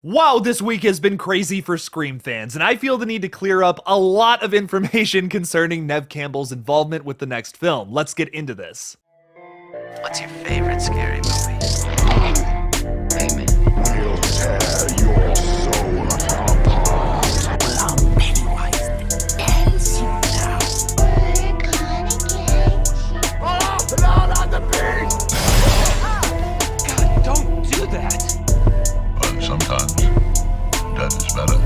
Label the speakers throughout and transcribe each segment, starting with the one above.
Speaker 1: Wow, this week has been crazy for Scream fans, and I feel the need to clear up a lot of information concerning Neve Campbell's involvement with the next film. Let's get into this.
Speaker 2: What's your favorite scary movie? Amen.
Speaker 3: We'll tear your soul apart.
Speaker 2: Well, I'm Pennywise the Dancing now.
Speaker 3: Oh, Lord on the beast!
Speaker 2: God, don't do that.
Speaker 3: But sometimes, death is better.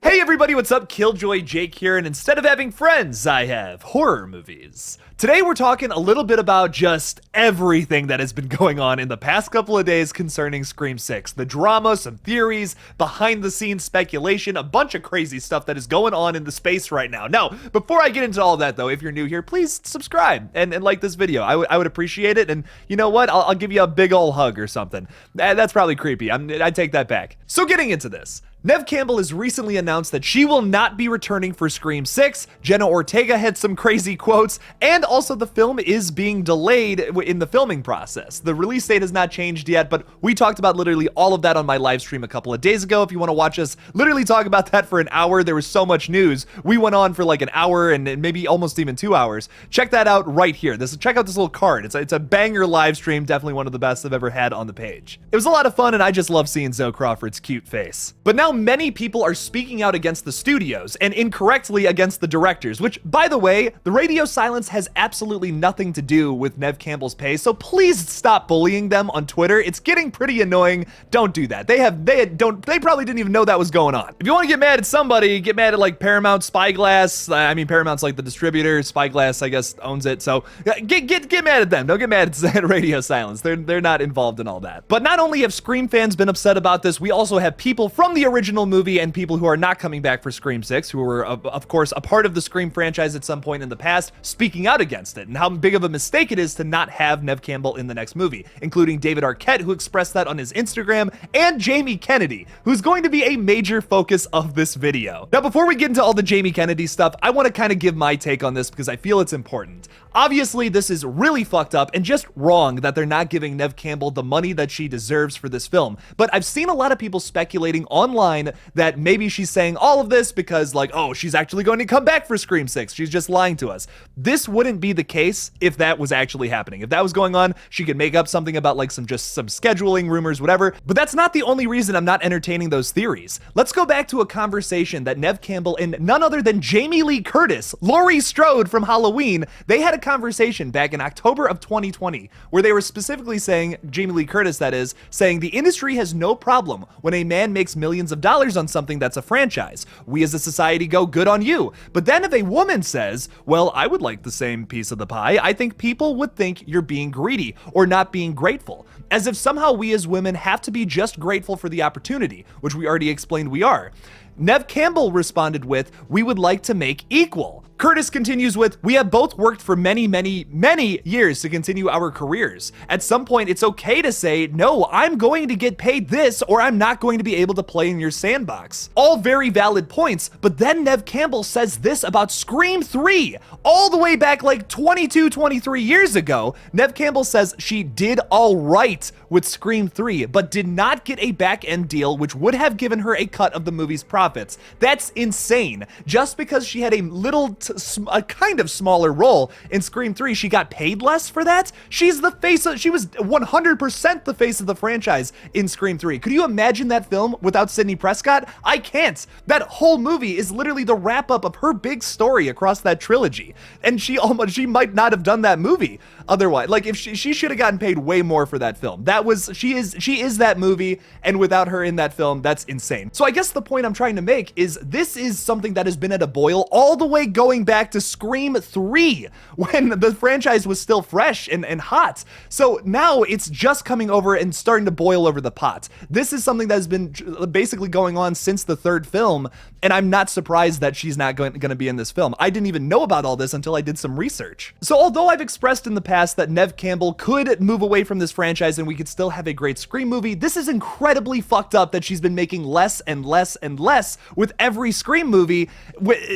Speaker 1: Hey everybody, what's up? KillJoy Jake here, and instead of having friends, I have horror movies. Today we're talking a little bit about just everything that has been going on in the past couple of days concerning Scream 6. The drama, some theories, behind the scenes speculation, a bunch of crazy stuff that is going on in the space right now. Now, before I get into all that though, if you're new here, please subscribe and like this video. I would appreciate it, and you know what? I'll give you a big ol' hug or something. That's probably creepy. I take that back. So getting into this. Neve Campbell has recently announced that she will not be returning for Scream 6. Jenna Ortega had some crazy quotes, and also the film is being delayed in the filming process. The release date has not changed yet, but we talked about literally all of that on my live stream a couple of days ago. If you want to watch us literally talk about that for an hour, there was so much news. We went on for like an hour and maybe almost even 2 hours. Check that out right here. Check out this little card. It's a banger live stream, definitely one of the best I've ever had on the page. It was a lot of fun, and I just love seeing Zoe Crawford's cute face. But now many people are speaking out against the studios and incorrectly against the directors, which, by the way, the radio silence has absolutely nothing to do with Neve Campbell's pay, so please stop bullying them on Twitter. It's getting pretty annoying. Don't do that. They probably didn't even know that was going on. If you want to get mad at somebody, get mad at like Paramount, Spyglass. I mean, Paramount's like the distributor. Spyglass, I guess, owns it. So get mad at them. Don't get mad at radio silence. They're not involved in all that. But not only have Scream fans been upset about this, we also have people from the original movie and people who are not coming back for Scream 6, who were, of course, a part of the Scream franchise at some point in the past, speaking out against it, and how big of a mistake it is to not have Neve Campbell in the next movie, including David Arquette, who expressed that on his Instagram, and Jamie Kennedy, who's going to be a major focus of this video. Now, before we get into all the Jamie Kennedy stuff, I want to kind of give my take on this because I feel it's important. Obviously, this is really fucked up and just wrong that they're not giving Neve Campbell the money that she deserves for this film, but I've seen a lot of people speculating online that maybe she's saying all of this because, like, oh, she's actually going to come back for Scream 6. She's just lying to us. This wouldn't be the case if that was actually happening. If that was going on, she could make up something about like some scheduling rumors, whatever. But that's not the only reason I'm not entertaining those theories. Let's go back to a conversation that Neve Campbell and none other than Jamie Lee Curtis, Laurie Strode from Halloween, they had a conversation back in October of 2020 where they were specifically saying, Jamie Lee Curtis that is, saying the industry has no problem when a man makes millions of dollars on something that's a franchise. We as a society go, good on you. But then if a woman says, well, I would like the same piece of the pie, I think people would think you're being greedy or not being grateful. As if somehow we as women have to be just grateful for the opportunity, which we already explained we are. Neve Campbell responded with, we would like to make equal. Curtis continues with, we have both worked for many, many, many years to continue our careers. At some point, it's okay to say, no, I'm going to get paid this or I'm not going to be able to play in your sandbox. All very valid points, but then Neve Campbell says this about Scream 3. All the way back like 22, 23 years ago, Neve Campbell says she did all right with Scream 3, but did not get a back-end deal which would have given her a cut of the movie's profits. That's insane. Just because she had a a kind of smaller role in Scream 3, she got paid less for that? She was 100% the face of the franchise in Scream 3. Could you imagine that film without Sidney Prescott? I can't. That whole movie is literally the wrap-up of her big story across that trilogy. And she might not have done that movie otherwise. Like, if she should have gotten paid way more for that film. She is that movie, and without her in that film, that's insane. So I guess the point I'm trying to make is this is something that has been at a boil all the way going back to Scream 3 when the franchise was still fresh and hot. So now it's just coming over and starting to boil over the pot. This is something that has been basically going on since the third film, and I'm not surprised that she's not going to be in this film. I didn't even know about all this until I did some research. So although I've expressed in the past that Neve Campbell could move away from this franchise and we could could still have a great Scream movie. This is incredibly fucked up that she's been making less and less and less with every Scream movie,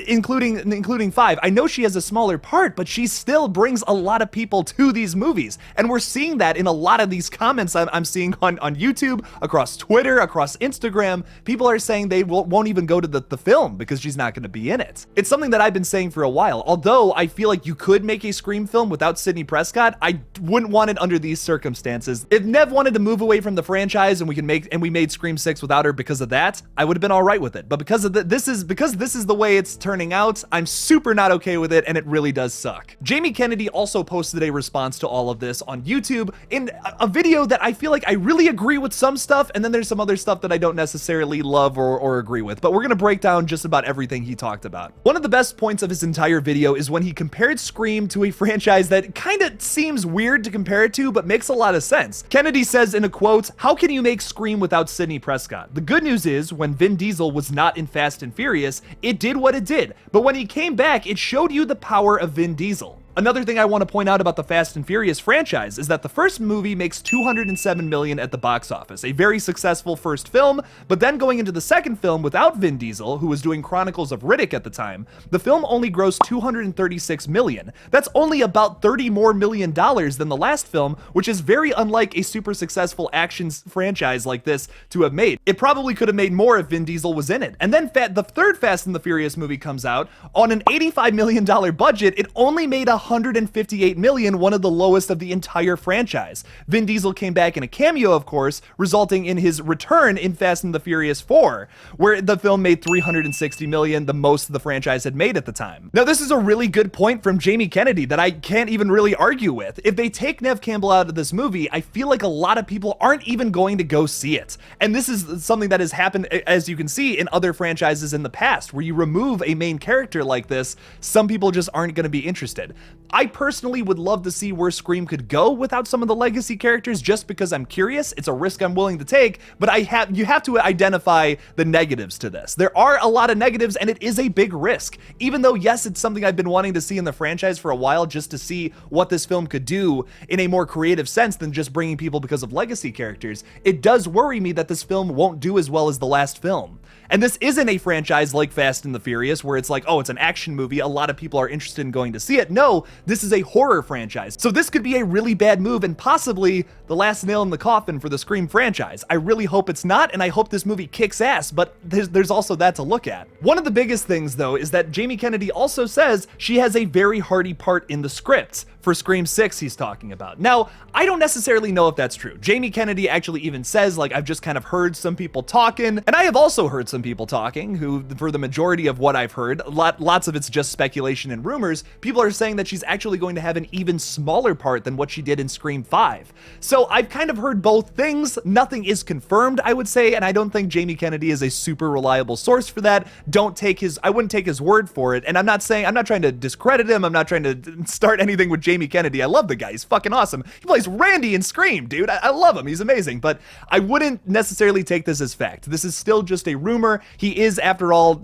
Speaker 1: including 5. I know she has a smaller part, but she still brings a lot of people to these movies. And we're seeing that in a lot of these comments I'm seeing on YouTube, across Twitter, across Instagram. People are saying they won't even go to the film because she's not going to be in it. It's something that I've been saying for a while. Although I feel like you could make a Scream film without Sidney Prescott, I wouldn't want it under these circumstances. If Neve wanted to move away from the franchise and we made Scream 6 without her because of that, I would have been all right with it. But because this is the way it's turning out, I'm super not okay with it, and it really does suck. Jamie Kennedy also posted a response to all of this on YouTube in a video that I feel like I really agree with some stuff, and then there's some other stuff that I don't necessarily love or agree with. But we're gonna break down just about everything he talked about. One of the best points of his entire video is when he compared Scream to a franchise that kind of seems weird to compare it to, but makes a lot of sense. Kennedy says in a quote, "How can you make Scream without Sidney Prescott? The good news is, when Vin Diesel was not in Fast and Furious, it did what it did. But when he came back, it showed you the power of Vin Diesel." Another thing I want to point out about the Fast and Furious franchise is that the first movie makes $207 million at the box office, a very successful first film, but then going into the second film without Vin Diesel, who was doing Chronicles of Riddick at the time, the film only grossed $236 million. That's only about $30 more million than the last film, which is very unlike a super successful action franchise like this to have made. It probably could have made more if Vin Diesel was in it. And then the third Fast and the Furious movie comes out, on an $85 million budget, it only made $158 million, one of the lowest of the entire franchise. Vin Diesel came back in a cameo, of course, resulting in his return in Fast and the Furious 4, where the film made $360 million, the most the franchise had made at the time. Now, this is a really good point from Jamie Kennedy that I can't even really argue with. If they take Neve Campbell out of this movie, I feel like a lot of people aren't even going to go see it. And this is something that has happened, as you can see, in other franchises in the past, where you remove a main character like this, some people just aren't going to be interested. I personally would love to see where Scream could go without some of the legacy characters, just because I'm curious. It's a risk I'm willing to take, but you have to identify the negatives to this. There are a lot of negatives, and it is a big risk. Even though, yes, it's something I've been wanting to see in the franchise for a while, just to see what this film could do in a more creative sense than just bringing people because of legacy characters, it does worry me that this film won't do as well as the last film. And this isn't a franchise like Fast and the Furious, where it's like, oh, it's an action movie, a lot of people are interested in going to see it. No, this is a horror franchise. So this could be a really bad move and possibly the last nail in the coffin for the Scream franchise. I really hope it's not, and I hope this movie kicks ass, but there's also that to look at. One of the biggest things, though, is that Jamie Kennedy also says she has a very hearty part in the script for Scream 6 he's talking about. Now, I don't necessarily know if that's true. Jamie Kennedy actually even says, like, I've just kind of heard some people talking, and I have also heard some people talking who, for the majority of what I've heard, lots of it's just speculation and rumors, people are saying that she's actually going to have an even smaller part than what she did in Scream 5. So I've kind of heard both things. Nothing is confirmed, I would say, and I don't think Jamie Kennedy is a super reliable source for that. I wouldn't take his word for it, and I'm not trying to discredit him, I'm not trying to start anything with Jamie Kennedy. I love the guy, he's fucking awesome. He plays Randy in Scream, dude. I love him, he's amazing, but I wouldn't necessarily take this as fact. This is still just a rumor. He is, after all,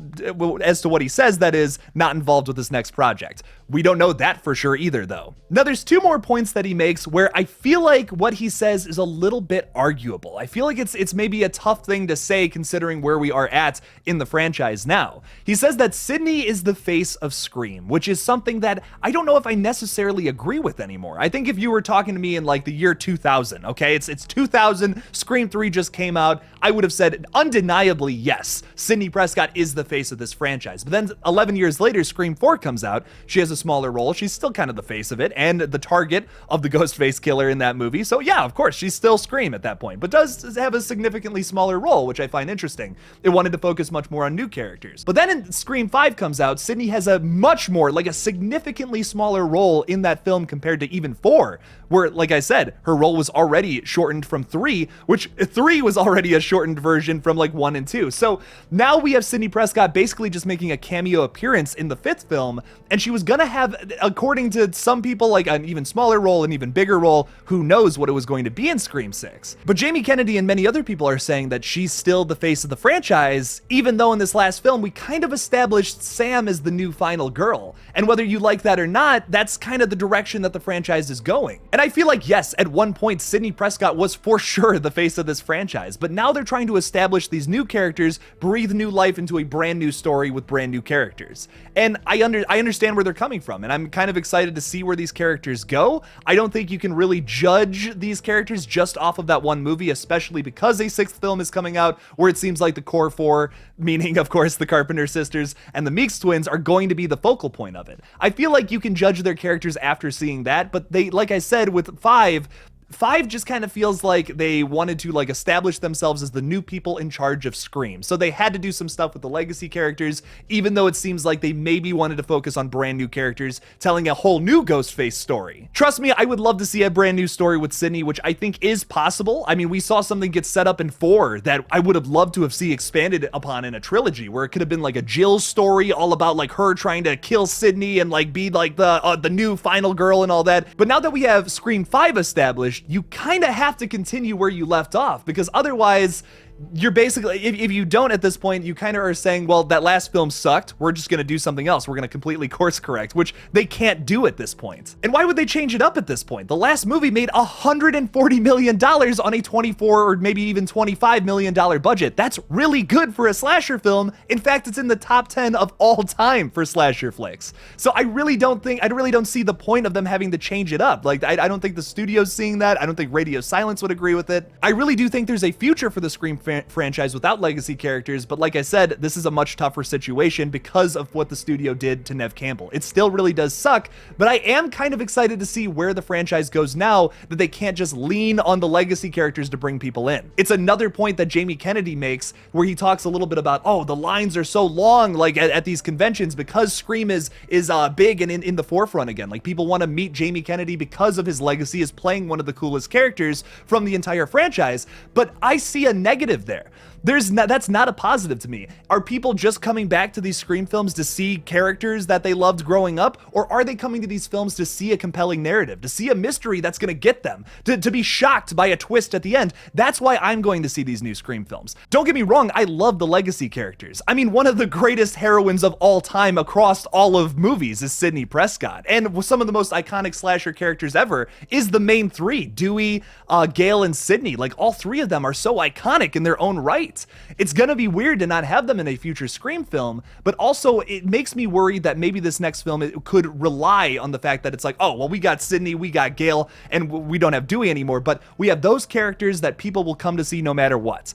Speaker 1: as to what he says, that is, not involved with this next project. We don't know that for sure either, though. Now, there's two more points that he makes where I feel like what he says is a little bit arguable. I feel like it's maybe a tough thing to say considering where we are at in the franchise now. He says that Sidney is the face of Scream, which is something that I don't know if I necessarily agree with anymore. I think if you were talking to me in like the year 2000, okay, it's 2000, Scream 3 just came out, I would have said undeniably yes, Sidney Prescott is the face of this franchise. But then 11 years later, Scream 4 comes out, she has a smaller role, she's still kind of the face of it, and the target of the Ghostface killer in that movie, so yeah, of course, she's still Scream at that point, but does have a significantly smaller role, which I find interesting. It wanted to focus much more on new characters. But then in Scream 5 comes out, Sidney has a much more, like a significantly smaller role in that film compared to even 4, where, like I said, her role was already shortened from 3, which 3 was already a shortened version from like 1 and 2. So now we have Sidney Prescott basically just making a cameo appearance in the 5th film, and she was gonna have, according to some people, like an even smaller role, an even bigger role. Who knows what it was going to be in Scream 6. But Jamie Kennedy and many other people are saying that she's still the face of the franchise, even though in this last film we kind of established Sam as the new final girl. And whether you like that or not, that's kind of the direction direction that the franchise is going. And I feel like, yes, at one point, Sidney Prescott was for sure the face of this franchise, but now they're trying to establish these new characters, breathe new life into a brand new story with brand new characters. And I understand where they're coming from, and I'm kind of excited to see where these characters go. I don't think you can really judge these characters just off of that one movie, especially because a sixth film is coming out where it seems like the core four, meaning, of course, the Carpenter sisters and the Meeks twins, are going to be the focal point of it. I feel like you can judge their characters after seeing that, but they, like I said, with five just kind of feels like they wanted to like establish themselves as the new people in charge of Scream. So they had to do some stuff with the legacy characters, even though it seems like they maybe wanted to focus on brand new characters, telling a whole new Ghostface story. Trust me, I would love to see a brand new story with Sidney, which I think is possible. I mean, we saw something get set up in 4 that I would have loved to have seen expanded upon in a trilogy, where it could have been like a Jill story all about like her trying to kill Sidney and like be like the new final girl and all that. But now that we have Scream 5 established, you kind of have to continue where you left off, because otherwise you're basically, if you don't at this point, you kind of are saying, well, that last film sucked, we're just going to do something else, we're going to completely course correct, which they can't do at this point. And why would they change it up at this point? The last movie made $140 million on a $24 or maybe even $25 million budget. That's really good for a slasher film. In fact, it's in the top 10 of all time for slasher flicks. So I really don't see the point of them having to change it up. Like, I don't think the studio's seeing that. I don't think Radio Silence would agree with it. I really do think there's a future for the Scream franchise without legacy characters, but like I said, this is a much tougher situation because of what the studio did to Neve Campbell. It still really does suck, but I am kind of excited to see where the franchise goes now that they can't just lean on the legacy characters to bring people in. It's another point that Jamie Kennedy makes where he talks a little bit about, oh, the lines are so long like at these conventions because Scream is big and in the forefront again. Like, people want to meet Jamie Kennedy because of his legacy as playing one of the coolest characters from the entire franchise, but I see a negative there. That's not a positive to me. Are people just coming back to these Scream films to see characters that they loved growing up? Or are they coming to these films to see a compelling narrative, to see a mystery that's gonna get them, to be shocked by a twist at the end? That's why I'm going to see these new Scream films. Don't get me wrong, I love the legacy characters. I mean, one of the greatest heroines of all time across all of movies is Sidney Prescott. And some of the most iconic slasher characters ever is the main three, Dewey, Gale, and Sidney. Like, all three of them are so iconic in their own right. It's gonna be weird to not have them in a future Scream film, but also it makes me worried that maybe this next film it could rely on the fact that it's like, oh, well, we got Sidney, we got Gale, and we don't have Dewey anymore, but we have those characters that people will come to see no matter what.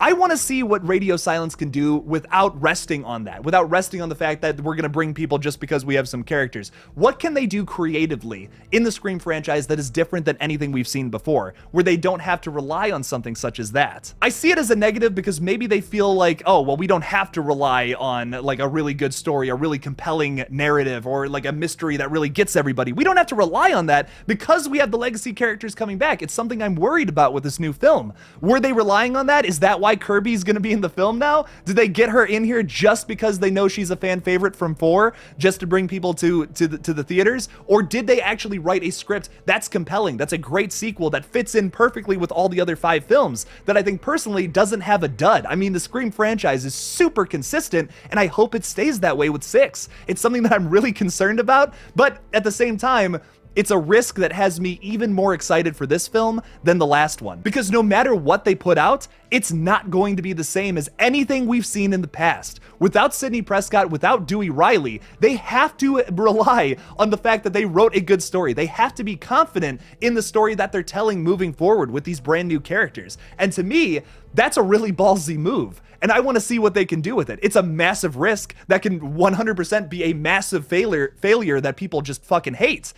Speaker 1: I want to see what Radio Silence can do without resting on that, without resting on the fact that we're going to bring people just because we have some characters. What can they do creatively in the Scream franchise that is different than anything we've seen before, where they don't have to rely on something such as that? I see it as a negative because maybe they feel like, oh, well, we don't have to rely on like a really good story, a really compelling narrative, or like a mystery that really gets everybody. We don't have to rely on that because we have the legacy characters coming back. It's something I'm worried about with this new film. Were they relying on that? Is that why Kirby's gonna be in the film now? Did they get her in here just because they know she's a fan favorite from 4, just to bring people to the theaters? Or did they actually write a script that's compelling, that's a great sequel, that fits in perfectly with all the other 5 films, that I think personally doesn't have a dud? I mean, the Scream franchise is super consistent, and I hope it stays that way with 6. It's something that I'm really concerned about, but at the same time, it's a risk that has me even more excited for this film than the last one. Because no matter what they put out, it's not going to be the same as anything we've seen in the past. Without Sidney Prescott, without Dewey Riley, they have to rely on the fact that they wrote a good story. They have to be confident in the story that they're telling moving forward with these brand new characters. And to me, that's a really ballsy move. And I want to see what they can do with it. It's a massive risk that can 100% be a massive failure that people just fucking hate.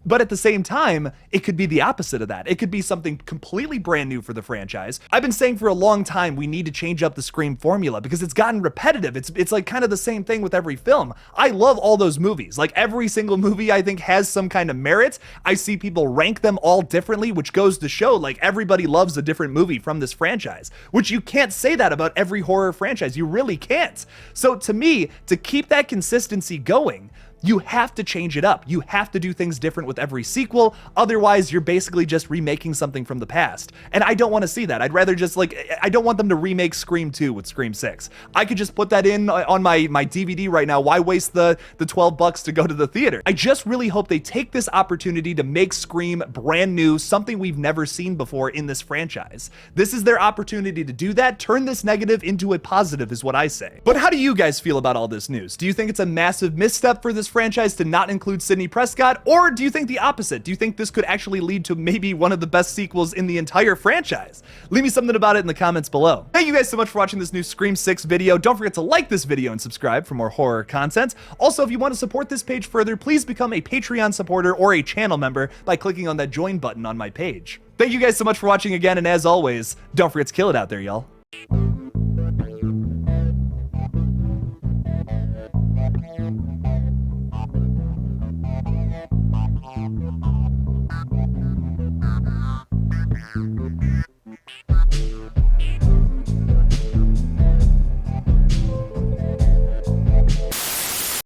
Speaker 1: But at the same time, it could be the opposite of that. It could be something completely brand new for the franchise. I've been saying for a long time we need to change up the Scream formula because it's gotten repetitive. It's like kind of the same thing with every film. I love all those movies. Like, every single movie I think has some kind of merit. I see people rank them all differently, which goes to show like everybody loves a different movie from this franchise, which you can't say that about every horror franchise. You really can't. So to me, to keep that consistency going, You have to change it up. You have to do things different with every sequel. Otherwise, you're basically just remaking something from the past. And I don't want to see that. I'd rather just I don't want them to remake Scream 2 with Scream 6. I could just put that in on my DVD right now. Why waste the $12 to go to the theater? I just really hope they take this opportunity to make Scream brand new, something we've never seen before in this franchise. This is their opportunity to do that. Turn this negative into a positive is what I say. But how do you guys feel about all this news? Do you think it's a massive misstep for this franchise to not include Sidney Prescott? Or do you think the opposite? Do you think this could actually lead to maybe one of the best sequels in the entire franchise? Leave me something about it in the comments below. Thank you guys so much for watching this new Scream 6 video. Don't forget to like this video and subscribe for more horror content. Also, if you want to support this page further, please become a Patreon supporter or a channel member by clicking on that join button on my page. Thank you guys so much for watching again, and as always, don't forget to kill it out there, y'all.